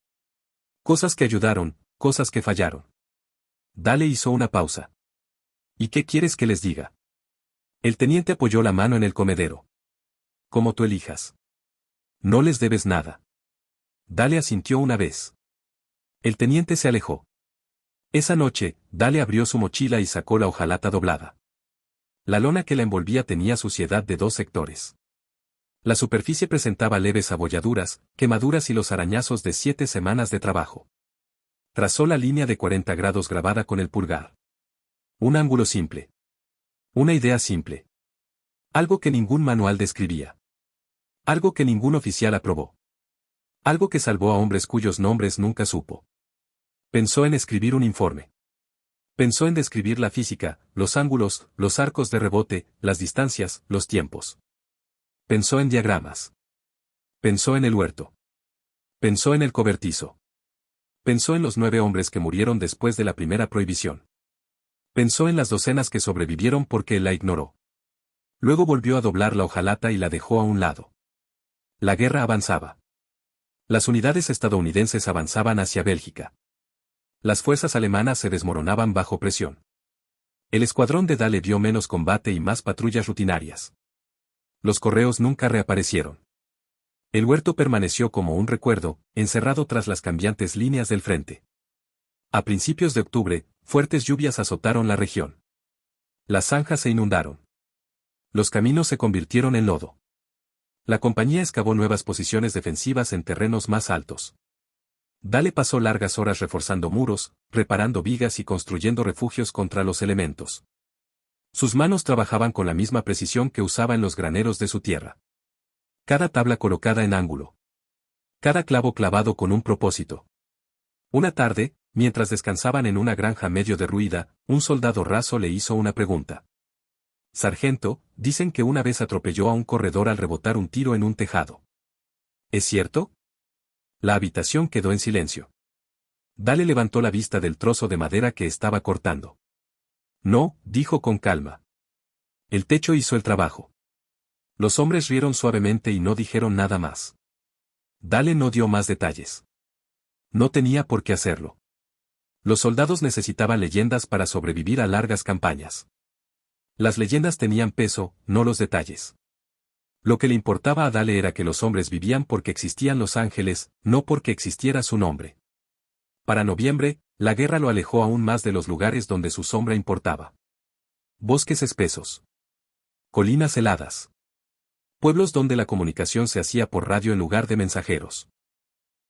Speaker 1: Cosas que ayudaron, cosas que fallaron. Dale hizo una pausa. ¿Y qué quieres que les diga? El teniente apoyó la mano en el comedero. Como tú elijas. No les debes nada. Dale asintió una vez. El teniente se alejó. Esa noche, Dale abrió su mochila y sacó la hojalata doblada. La lona que la envolvía tenía suciedad de 2 sectores. La superficie presentaba leves abolladuras, quemaduras y los arañazos de 7 semanas de trabajo. Trazó la línea de 40 grados grabada con el pulgar. Un ángulo simple. Una idea simple. Algo que ningún manual describía. Algo que ningún oficial aprobó. Algo que salvó a hombres cuyos nombres nunca supo. Pensó en escribir un informe. Pensó en describir la física, los ángulos, los arcos de rebote, las distancias, los tiempos. Pensó en diagramas. Pensó en el huerto. Pensó en el cobertizo. Pensó en los 9 hombres que murieron después de la primera prohibición. Pensó en las docenas que sobrevivieron porque él la ignoró. Luego volvió a doblar la hojalata y la dejó a un lado. La guerra avanzaba. Las unidades estadounidenses avanzaban hacia Bélgica. Las fuerzas alemanas se desmoronaban bajo presión. El escuadrón de Dale vio menos combate y más patrullas rutinarias. Los correos nunca reaparecieron. El huerto permaneció como un recuerdo, encerrado tras las cambiantes líneas del frente. A principios de octubre, fuertes lluvias azotaron la región. Las zanjas se inundaron. Los caminos se convirtieron en lodo. La compañía excavó nuevas posiciones defensivas en terrenos más altos. Dale pasó largas horas reforzando muros, reparando vigas y construyendo refugios contra los elementos. Sus manos trabajaban con la misma precisión que usaba en los graneros de su tierra. Cada tabla colocada en ángulo. Cada clavo clavado con un propósito. Una tarde, mientras descansaban en una granja medio derruida, un soldado raso le hizo una pregunta. Sargento, dicen que una vez atropelló a un corredor al rebotar un tiro en un tejado. ¿Es cierto? La habitación quedó en silencio. Dale levantó la vista del trozo de madera que estaba cortando. No, dijo con calma. El techo hizo el trabajo. Los hombres rieron suavemente y no dijeron nada más. Dale no dio más detalles. No tenía por qué hacerlo. Los soldados necesitaban leyendas para sobrevivir a largas campañas. Las leyendas tenían peso, no los detalles. Lo que le importaba a Dale era que los hombres vivían porque existían los ángeles, no porque existiera su nombre. Para noviembre, la guerra lo alejó aún más de los lugares donde su sombra importaba. Bosques espesos. Colinas heladas. Pueblos donde la comunicación se hacía por radio en lugar de mensajeros.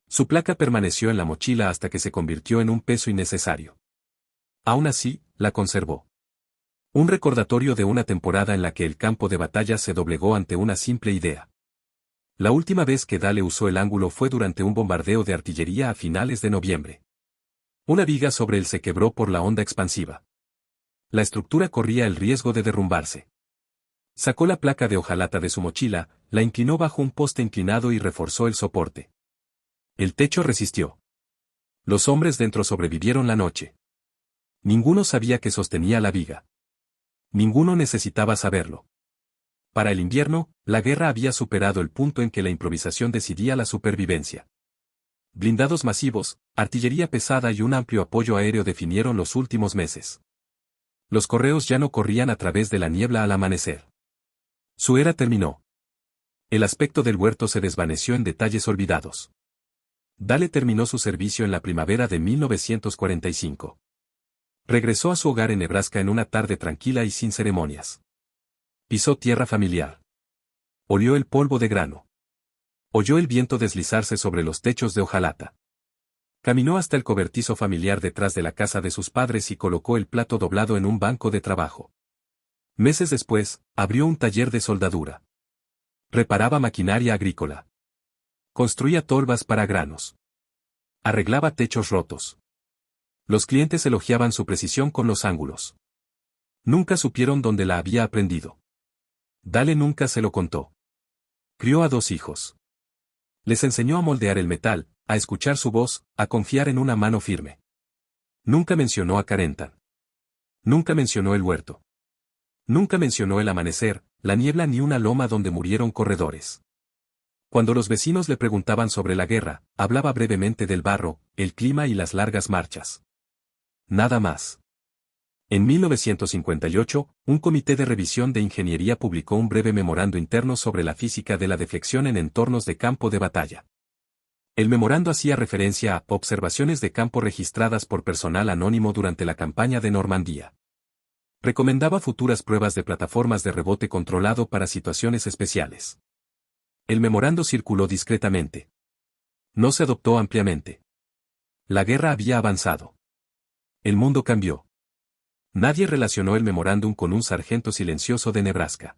Speaker 1: Su placa permaneció en la mochila hasta que se convirtió en un peso innecesario. Aún así, la conservó. Un recordatorio de una temporada en la que el campo de batalla se doblegó ante una simple idea. La última vez que Dale usó el ángulo fue durante un bombardeo de artillería a finales de noviembre. Una viga sobre él se quebró por la onda expansiva. La estructura corría el riesgo de derrumbarse. Sacó la placa de hojalata de su mochila, la inclinó bajo un poste inclinado y reforzó el soporte. El techo resistió. Los hombres dentro sobrevivieron la noche. Ninguno sabía que sostenía la viga. Ninguno necesitaba saberlo. Para el invierno, la guerra había superado el punto en que la improvisación decidía la supervivencia. Blindados masivos, artillería pesada y un amplio apoyo aéreo definieron los últimos meses. Los correos ya no corrían a través de la niebla al amanecer. Su era terminó. El aspecto del huerto se desvaneció en detalles olvidados. Dale terminó su servicio en la primavera de 1945. Regresó a su hogar en Nebraska en una tarde tranquila y sin ceremonias. Pisó tierra familiar. Olió el polvo de grano. Oyó el viento deslizarse sobre los techos de hojalata. Caminó hasta el cobertizo familiar detrás de la casa de sus padres y colocó el plato doblado en un banco de trabajo. Meses después, abrió un taller de soldadura. Reparaba maquinaria agrícola. Construía tolvas para granos. Arreglaba techos rotos. Los clientes elogiaban su precisión con los ángulos. Nunca supieron dónde la había aprendido. Dale nunca se lo contó. Crió a 2 hijos. Les enseñó a moldear el metal, a escuchar su voz, a confiar en una mano firme. Nunca mencionó a Carentan. Nunca mencionó el huerto. Nunca mencionó el amanecer, la niebla ni una loma donde murieron corredores. Cuando los vecinos le preguntaban sobre la guerra, hablaba brevemente del barro, el clima y las largas marchas. Nada más. En 1958, un comité de revisión de ingeniería publicó un breve memorando interno sobre la física de la deflexión en entornos de campo de batalla. El memorando hacía referencia a observaciones de campo registradas por personal anónimo durante la campaña de Normandía. Recomendaba futuras pruebas de plataformas de rebote controlado para situaciones especiales. El memorando circuló discretamente. No se adoptó ampliamente. La guerra había avanzado. El mundo cambió. Nadie relacionó el memorándum con un sargento silencioso de Nebraska.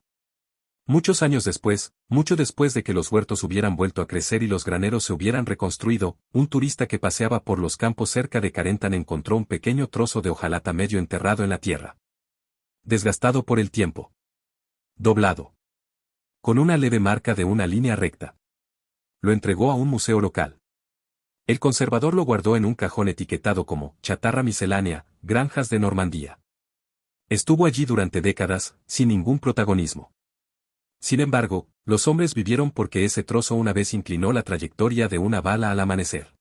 Speaker 1: Muchos años después, mucho después de que los huertos hubieran vuelto a crecer y los graneros se hubieran reconstruido, un turista que paseaba por los campos cerca de Carentan encontró un pequeño trozo de hojalata medio enterrado en la tierra. Desgastado por el tiempo. Doblado. Con una leve marca de una línea recta. Lo entregó a un museo local. El conservador lo guardó en un cajón etiquetado como chatarra miscelánea, Granjas de Normandía. Estuvo allí durante décadas, sin ningún protagonismo. Sin embargo, los hombres vivieron porque ese trozo una vez inclinó la trayectoria de una bala al amanecer.